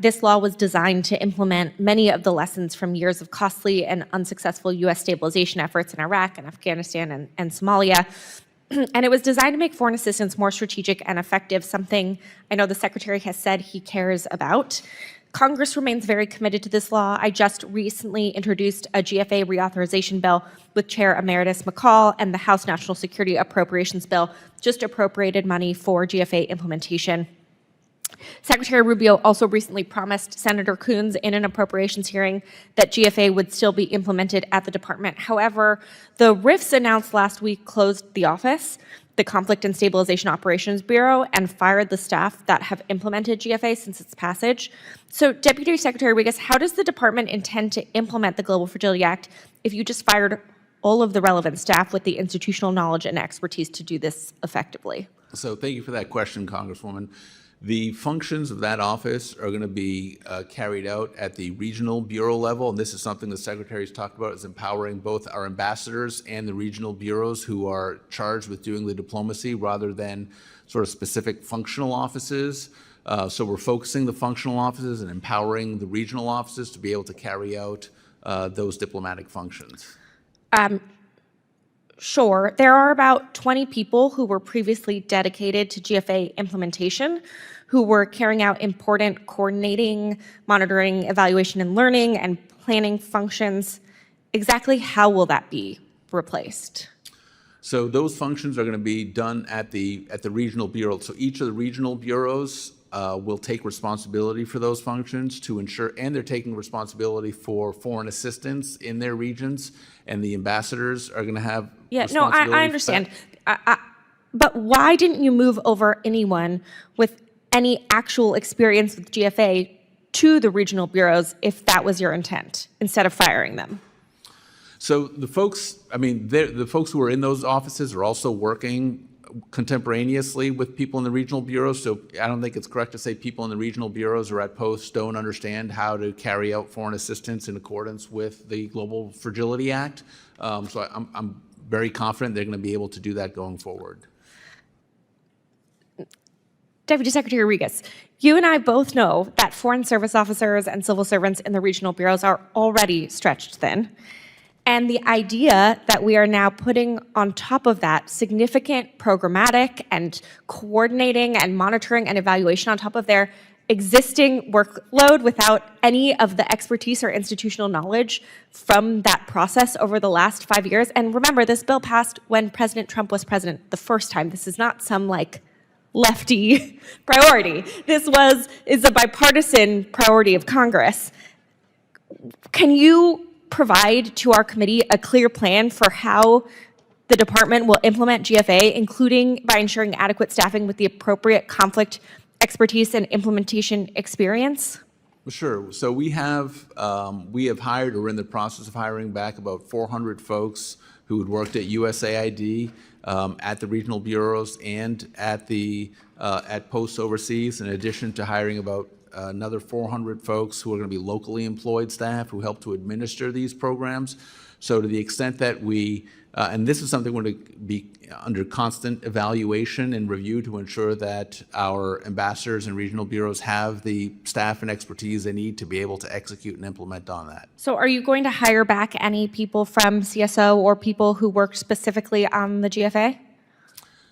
this law was designed to implement many of the lessons from years of costly and unsuccessful U.S. stabilization efforts in Iraq and Afghanistan and Somalia. And it was designed to make foreign assistance more strategic and effective, something I know the Secretary has said he cares about. Congress remains very committed to this law. I just recently introduced a GFA reauthorization bill with Chair Emeritus McCall, and the House National Security Appropriations Bill just appropriated money for GFA implementation. Secretary Rubio also recently promised Senator Coons in an appropriations hearing that GFA would still be implemented at the department. However, the RIFs announced last week closed the office, the Conflict and Stabilization Operations Bureau, and fired the staff that have implemented GFA since its passage. So, Deputy Secretary Rigas, how does the department intend to implement the Global Fragility Act if you just fired all of the relevant staff with the institutional knowledge and expertise to do this effectively? So thank you for that question, Congresswoman. The functions of that office are going to be carried out at the regional bureau level, and this is something the Secretary's talked about, is empowering both our ambassadors and the regional bureaus who are charged with doing the diplomacy rather than sort of specific functional offices. So we're focusing the functional offices and empowering the regional offices to be able to carry out those diplomatic functions. Sure. There are about 20 people who were previously dedicated to GFA implementation, who were carrying out important coordinating, monitoring, evaluation, and learning and planning functions. Exactly how will that be replaced? So those functions are going to be done at the regional bureau. So each of the regional bureaus will take responsibility for those functions to ensure, and they're taking responsibility for foreign assistance in their regions, and the ambassadors are going to have responsibility. I understand. But why didn't you move over anyone with any actual experience with GFA to the regional bureaus if that was your intent, instead of firing them? So the folks, the folks who are in those offices are also working contemporaneously with people in the regional bureaus. So I don't think it's correct to say people in the regional bureaus or at posts don't understand how to carry out foreign assistance in accordance with the Global Fragility Act. So I'm very confident they're going to be able to do that going forward. Deputy Secretary Rigas, you and I both know that foreign service officers and civil servants in the regional bureaus are already stretched thin. And the idea that we are now putting on top of that significant programmatic and coordinating and monitoring and evaluation on top of their existing workload without any of the expertise or institutional knowledge from that process over the last 5 years. And remember, this bill passed when President Trump was president the first time. This is not some lefty priority. This is a bipartisan priority of Congress. Can you provide to our committee a clear plan for how the department will implement GFA, including by ensuring adequate staffing with the appropriate conflict expertise and implementation experience? Sure. So we have hired, or we're in the process of hiring back, about 400 folks who had worked at USAID, at the regional bureaus, and at posts overseas, in addition to hiring about another 400 folks who are going to be locally employed staff who help to administer these programs. So to the extent that we, and this is something we're going to be under constant evaluation and review to ensure that our ambassadors and regional bureaus have the staff and expertise they need to be able to execute and implement on that. So are you going to hire back any people from CSO or people who worked specifically on the GFA?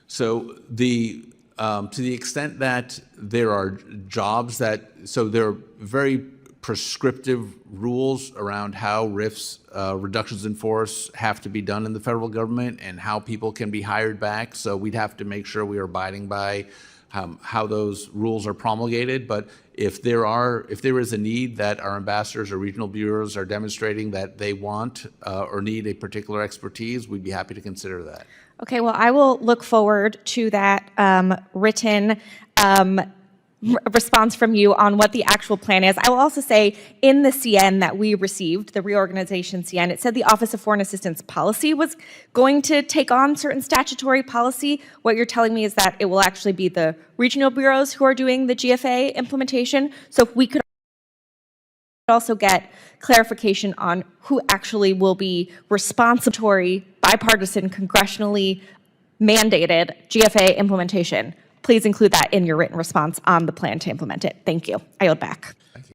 So to the extent that there are jobs so there are very prescriptive rules around how RIFs, reductions in force, have to be done in the federal government and how people can be hired back. So we'd have to make sure we are abiding by how those rules are promulgated. But if there is a need that our ambassadors or regional bureaus are demonstrating that they want or need a particular expertise, we'd be happy to consider that. Okay, well, I will look forward to that written response from you on what the actual plan is. I will also say in the CN that we received, the reorganization CN, it said the Office of Foreign Assistance Policy was going to take on certain statutory policy. What you're telling me is that it will actually be the regional bureaus who are doing the GFA implementation. So if we could also get clarification on who actually will be responsible, bipartisan, congressionally mandated GFA implementation. Please include that in your written response on the plan to implement it. Thank you. I yield back.